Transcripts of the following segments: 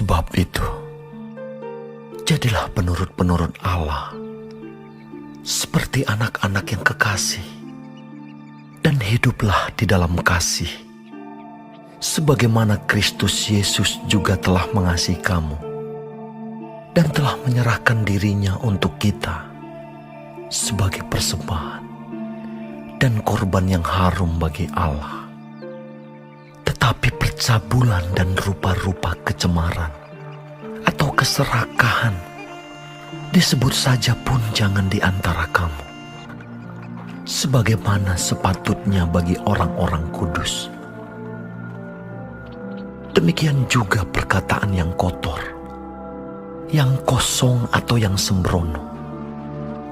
Sebab itu, jadilah penurut-penurut Allah, seperti anak-anak yang kekasih, dan hiduplah di dalam kasih, sebagaimana Kristus Yesus juga telah mengasihi kamu, dan telah menyerahkan dirinya untuk kita, sebagai persembahan dan korban yang harum bagi Allah. Tetapi percabulan dan rupa-rupa kecemaran atau keserakahan disebut saja pun jangan di antara kamu, sebagaimana sepatutnya bagi orang-orang kudus. Demikian juga perkataan yang kotor, yang kosong atau yang sembrono,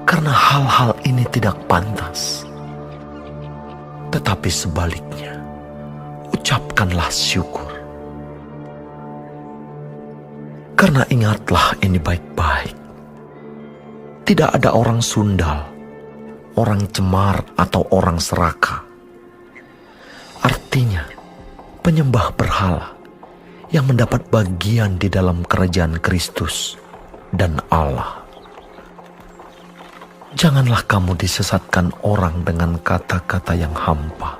karena hal-hal ini tidak pantas. Tetapi sebaliknya, ucapkanlah syukur. Karena ingatlah ini baik-baik, tidak ada orang sundal, orang cemar atau orang serakah. Artinya, penyembah berhala yang mendapat bagian di dalam kerajaan Kristus dan Allah. Janganlah kamu disesatkan orang dengan kata-kata yang hampa,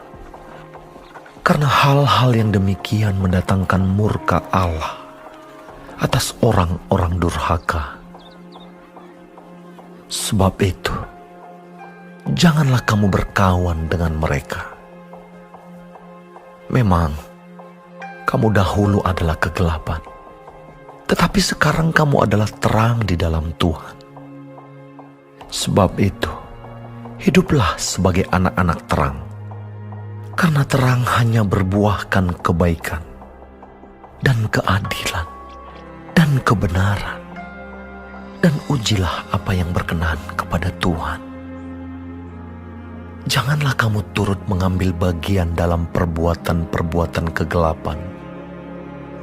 karena hal-hal yang demikian mendatangkan murka Allah atas orang-orang durhaka. Sebab itu, janganlah kamu berkawan dengan mereka. Memang, kamu dahulu adalah kegelapan, tetapi sekarang kamu adalah terang di dalam Tuhan. Sebab itu, hiduplah sebagai anak-anak terang, karena terang hanya berbuahkan kebaikan, dan keadilan, dan kebenaran, dan ujilah apa yang berkenan kepada Tuhan. Janganlah kamu turut mengambil bagian dalam perbuatan-perbuatan kegelapan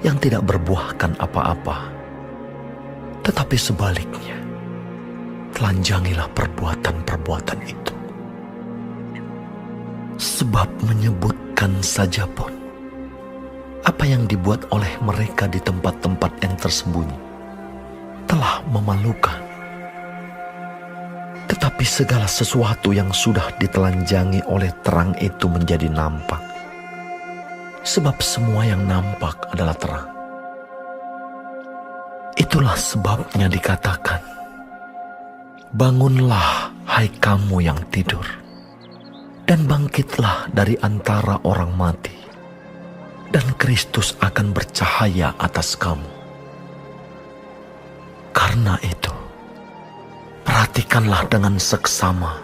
yang tidak berbuahkan apa-apa, tetapi sebaliknya, telanjangilah perbuatan-perbuatan itu. Sebab menyebutkan saja pun apa yang dibuat oleh mereka di tempat-tempat yang tersembunyi telah memalukan. Tetapi segala sesuatu yang sudah ditelanjangi oleh terang itu menjadi nampak. Sebab semua yang nampak adalah terang. Itulah sebabnya dikatakan, bangunlah hai kamu yang tidur, dan bangkitlah dari antara orang mati, dan Kristus akan bercahaya atas kamu. Karena itu, perhatikanlah dengan seksama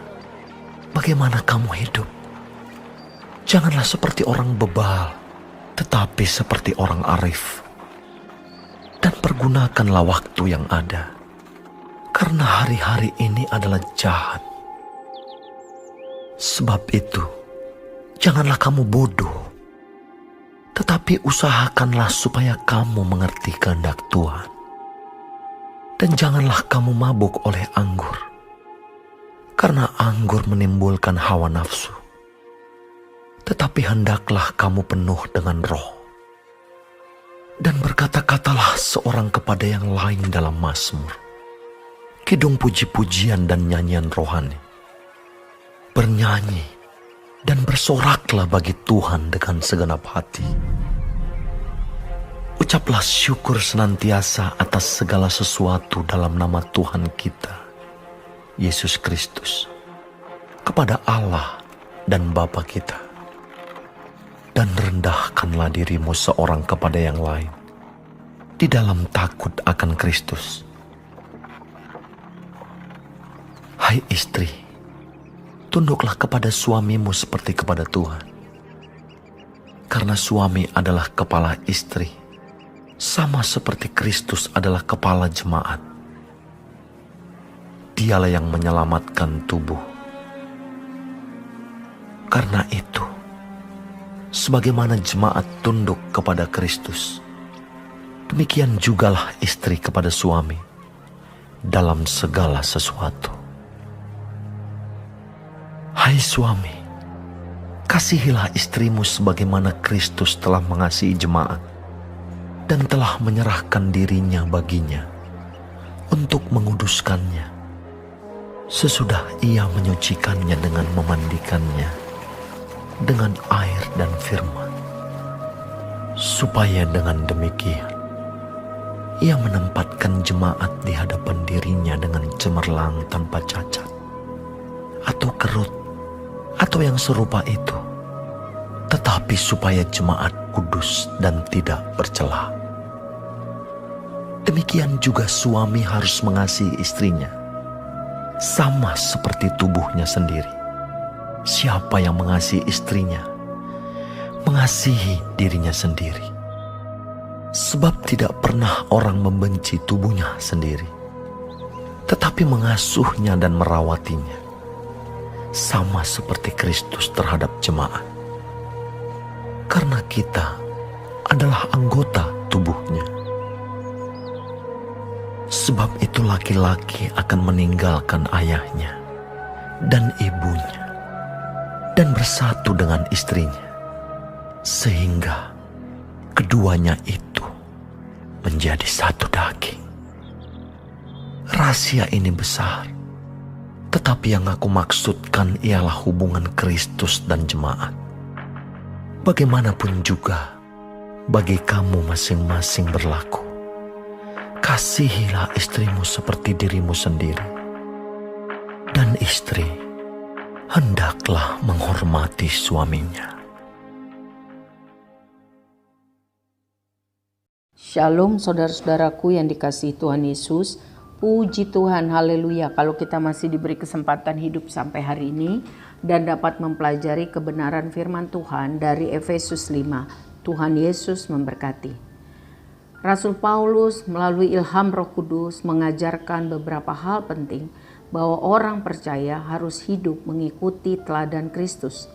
bagaimana kamu hidup. Janganlah seperti orang bebal, tetapi seperti orang arif. Dan pergunakanlah waktu yang ada, karena hari-hari ini adalah jahat. Sebab itu, janganlah kamu bodoh, tetapi usahakanlah supaya kamu mengerti kehendak Tuhan. Dan janganlah kamu mabuk oleh anggur, karena anggur menimbulkan hawa nafsu. Tetapi hendaklah kamu penuh dengan Roh. Dan berkata-katalah seorang kepada yang lain dalam mazmur, kidung puji-pujian dan nyanyian rohani. Bernyanyi dan bersoraklah bagi Tuhan dengan segenap hati. Ucaplah syukur senantiasa atas segala sesuatu dalam nama Tuhan kita, Yesus Kristus, kepada Allah dan Bapa kita. Dan rendahkanlah dirimu seorang kepada yang lain, di dalam takut akan Kristus. Hai istri, tunduklah kepada suamimu seperti kepada Tuhan. Karena suami adalah kepala istri, sama seperti Kristus adalah kepala jemaat. Dialah yang menyelamatkan tubuh. Karena itu, sebagaimana jemaat tunduk kepada Kristus, demikian jugalah istri kepada suami dalam segala sesuatu. Hai suami, kasihilah istrimu sebagaimana Kristus telah mengasihi jemaat dan telah menyerahkan dirinya baginya untuk menguduskannya, sesudah ia menyucikannya dengan memandikannya dengan air dan firman, supaya dengan demikian ia menempatkan jemaat di hadapan dirinya dengan cemerlang tanpa cacat atau kerut atau yang serupa itu, tetapi supaya jemaat kudus dan tidak bercela. Demikian juga suami harus mengasihi istrinya, sama seperti tubuhnya sendiri. Siapa yang mengasihi istrinya, mengasihi dirinya sendiri. Sebab tidak pernah orang membenci tubuhnya sendiri, tetapi mengasuhnya dan merawatinya, sama seperti Kristus terhadap jemaat. Karena kita adalah anggota tubuhnya. Sebab itu laki-laki akan meninggalkan ayahnya dan ibunya dan bersatu dengan istrinya, sehingga keduanya itu menjadi satu daging. Rahasia ini besar, tetapi yang aku maksudkan ialah hubungan Kristus dan jemaat. Bagaimanapun juga bagi kamu masing-masing berlaku. Kasihilah istrimu seperti dirimu sendiri, dan istri hendaklah menghormati suaminya. Shalom saudara-saudaraku yang dikasihi Tuhan Yesus. Puji Tuhan, haleluya. Kalau kita masih diberi kesempatan hidup sampai hari ini dan dapat mempelajari kebenaran firman Tuhan dari Efesus 5. Tuhan Yesus memberkati. Rasul Paulus melalui ilham Roh Kudus mengajarkan beberapa hal penting bahwa orang percaya harus hidup mengikuti teladan Kristus.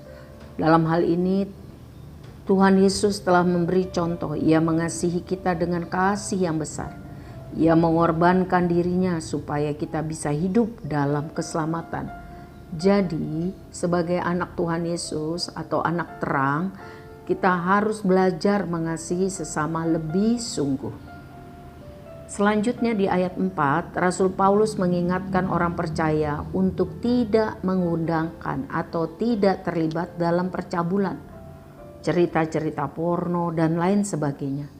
Dalam hal ini Tuhan Yesus telah memberi contoh. Ia mengasihi kita dengan kasih yang besar. Ia mengorbankan dirinya supaya kita bisa hidup dalam keselamatan. Jadi, sebagai anak Tuhan Yesus atau anak terang, kita harus belajar mengasihi sesama lebih sungguh. Selanjutnya di ayat 4, Rasul Paulus mengingatkan orang percaya untuk tidak mengundangkan atau tidak terlibat dalam percabulan, cerita-cerita porno, dan lain sebagainya.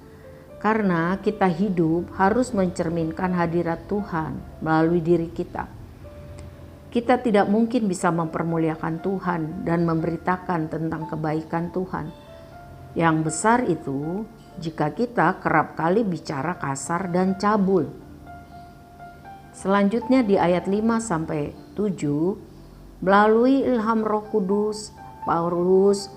Karena kita hidup harus mencerminkan hadirat Tuhan melalui diri kita. Kita tidak mungkin bisa mempermuliakan Tuhan dan memberitakan tentang kebaikan Tuhan yang besar itu jika kita kerap kali bicara kasar dan cabul. Selanjutnya di ayat 5-7, melalui ilham Roh Kudus, Paulus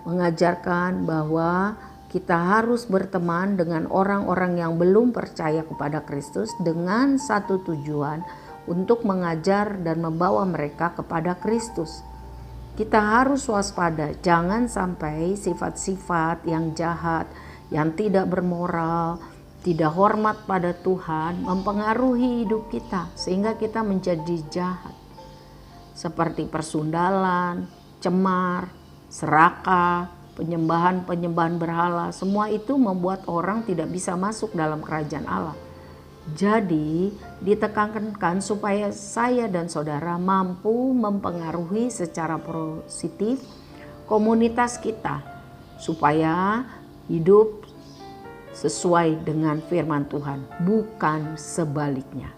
mengajarkan bahwa kita harus berteman dengan orang-orang yang belum percaya kepada Kristus dengan satu tujuan, untuk mengajar dan membawa mereka kepada Kristus. Kita harus waspada, jangan sampai sifat-sifat yang jahat, yang tidak bermoral, tidak hormat pada Tuhan mempengaruhi hidup kita sehingga kita menjadi jahat. Seperti persundalan, cemar, serakah, penyembahan berhala, semua itu membuat orang tidak bisa masuk dalam kerajaan Allah. Jadi ditekankan supaya saya dan saudara mampu mempengaruhi secara positif komunitas kita supaya hidup sesuai dengan firman Tuhan, bukan sebaliknya.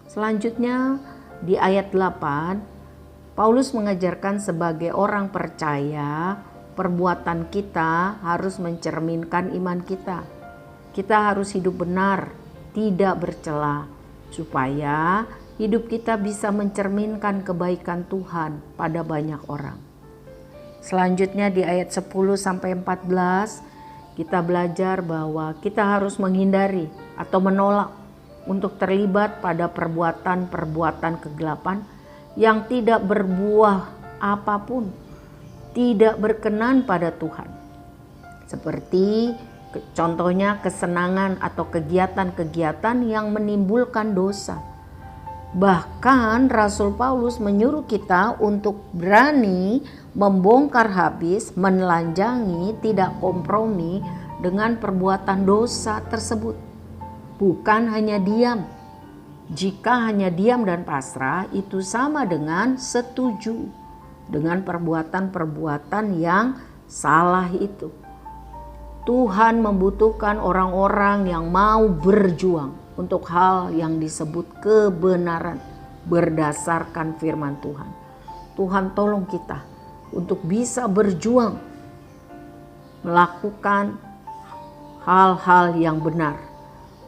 Selanjutnya di ayat 8, Paulus mengajarkan sebagai orang percaya, perbuatan kita harus mencerminkan iman kita. Kita harus hidup benar, tidak bercela, supaya hidup kita bisa mencerminkan kebaikan Tuhan pada banyak orang. Selanjutnya di ayat 10-14, kita belajar bahwa kita harus menghindari atau menolak untuk terlibat pada perbuatan-perbuatan kegelapan yang tidak berbuah apapun, tidak berkenan pada Tuhan. Seperti contohnya kesenangan atau kegiatan-kegiatan yang menimbulkan dosa. Bahkan Rasul Paulus menyuruh kita untuk berani membongkar habis, menelanjangi, tidak kompromi dengan perbuatan dosa tersebut. Bukan hanya diam. Jika hanya diam dan pasrah, itu sama dengan setuju dengan perbuatan-perbuatan yang salah itu. Tuhan membutuhkan orang-orang yang mau berjuang untuk hal yang disebut kebenaran berdasarkan firman Tuhan. Tuhan tolong kita untuk bisa berjuang melakukan hal-hal yang benar.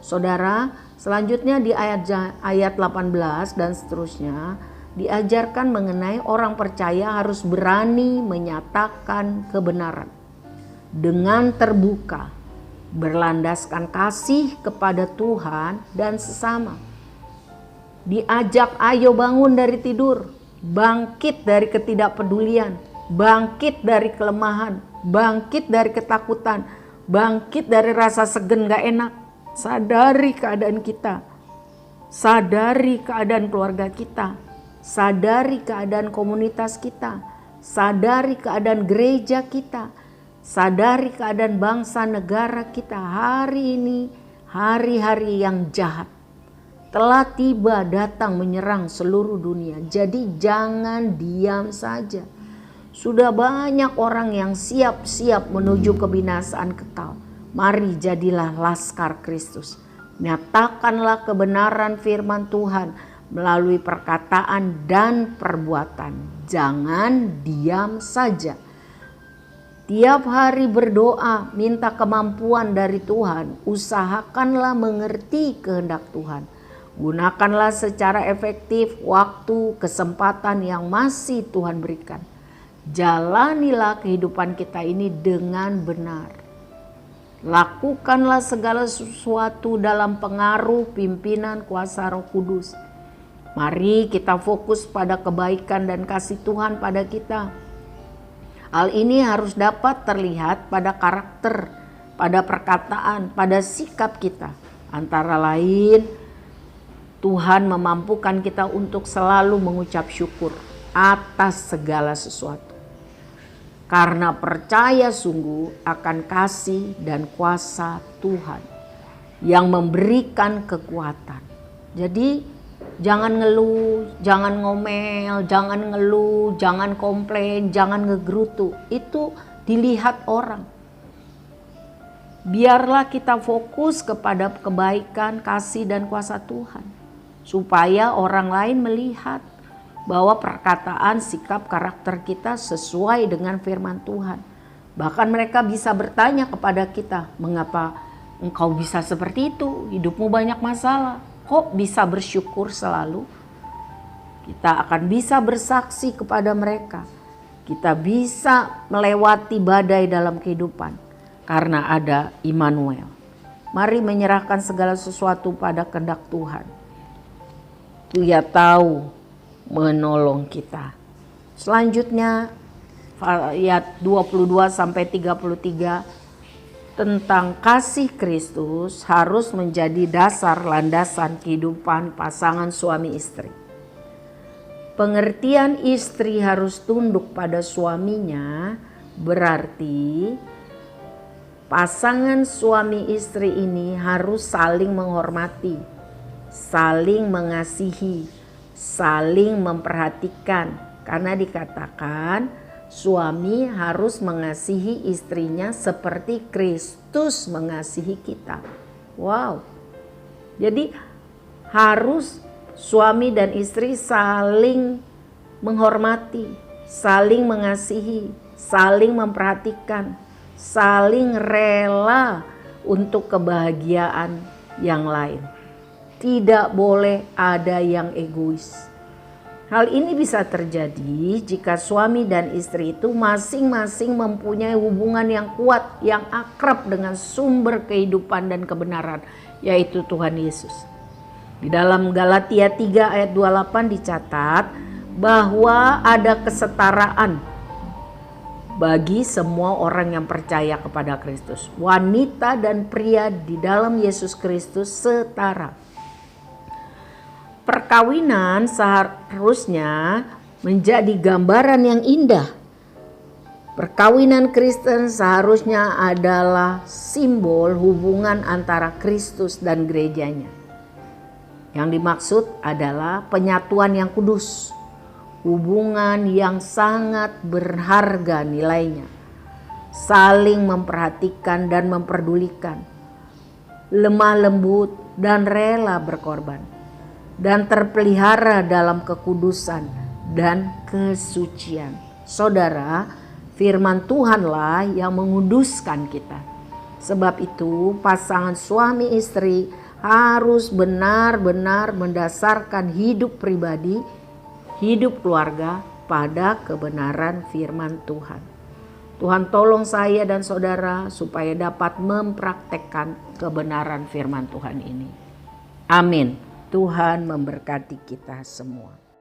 Saudara, selanjutnya di ayat 18 dan seterusnya diajarkan mengenai orang percaya harus berani menyatakan kebenaran dengan terbuka, berlandaskan kasih kepada Tuhan dan sesama. Diajak, ayo bangun dari tidur, bangkit dari ketidakpedulian, bangkit dari kelemahan, bangkit dari ketakutan, bangkit dari rasa segen gak enak. Sadari keadaan kita, sadari keadaan keluarga kita, sadari keadaan komunitas kita, sadari keadaan gereja kita, sadari keadaan bangsa negara kita. Hari ini hari-hari yang jahat telah tiba datang menyerang seluruh dunia. Jadi jangan diam saja. Sudah banyak orang yang siap-siap menuju kebinasaan kekal. Mari jadilah laskar Kristus. Nyatakanlah kebenaran firman Tuhan melalui perkataan dan perbuatan. Jangan diam saja. Tiap hari berdoa, minta kemampuan dari Tuhan. Usahakanlah mengerti kehendak Tuhan. Gunakanlah secara efektif waktu, kesempatan yang masih Tuhan berikan. Jalanilah kehidupan kita ini dengan benar. Lakukanlah segala sesuatu dalam pengaruh pimpinan kuasa Roh Kudus. Mari kita fokus pada kebaikan dan kasih Tuhan pada kita. Hal ini harus dapat terlihat pada karakter, pada perkataan, pada sikap kita. Antara lain, Tuhan memampukan kita untuk selalu mengucap syukur atas segala sesuatu. Karena percaya sungguh akan kasih dan kuasa Tuhan yang memberikan kekuatan. Jadi jangan ngeluh, jangan ngomel, jangan ngeluh, jangan komplain, jangan ngegerutu. Itu dilihat orang. Biarlah kita fokus kepada kebaikan, kasih dan kuasa Tuhan. Supaya orang lain melihat bahwa perkataan, sikap, karakter kita sesuai dengan firman Tuhan. Bahkan mereka bisa bertanya kepada kita, mengapa engkau bisa seperti itu? Hidupmu banyak masalah, kok bisa bersyukur selalu? Kita akan bisa bersaksi kepada mereka. Kita bisa melewati badai dalam kehidupan karena ada Immanuel. Mari menyerahkan segala sesuatu pada kehendak Tuhan. Dia tahu menolong kita. Selanjutnya ayat 22 sampai 33 tentang kasih Kristus harus menjadi dasar landasan kehidupan pasangan suami istri. Pengertian istri harus tunduk pada suaminya berarti pasangan suami istri ini harus saling menghormati, saling mengasihi, saling memperhatikan, karena dikatakan suami harus mengasihi istrinya seperti Kristus mengasihi kita. Wow. Jadi harus suami dan istri saling menghormati, saling mengasihi, saling memperhatikan, saling rela untuk kebahagiaan yang lain. Tidak boleh ada yang egois. Hal ini bisa terjadi jika suami dan istri itu masing-masing mempunyai hubungan yang kuat, yang akrab dengan sumber kehidupan dan kebenaran, yaitu Tuhan Yesus. Di dalam Galatia 3 ayat 28 dicatat bahwa ada kesetaraan bagi semua orang yang percaya kepada Kristus. Wanita dan pria di dalam Yesus Kristus setara. Perkawinan seharusnya menjadi gambaran yang indah Perkawinan Kristen seharusnya adalah simbol hubungan antara Kristus dan gerejanya. Yang dimaksud adalah penyatuan yang kudus, hubungan yang sangat berharga nilainya, saling memperhatikan dan memperdulikan, lemah lembut dan rela berkorban, dan terpelihara dalam kekudusan dan kesucian. Saudara, firman Tuhanlah yang menguduskan kita. Sebab itu pasangan suami istri harus benar-benar mendasarkan hidup pribadi, hidup keluarga pada kebenaran firman Tuhan. Tuhan tolong saya dan saudara supaya dapat mempraktekkan kebenaran firman Tuhan ini. Amin. Tuhan memberkati kita semua.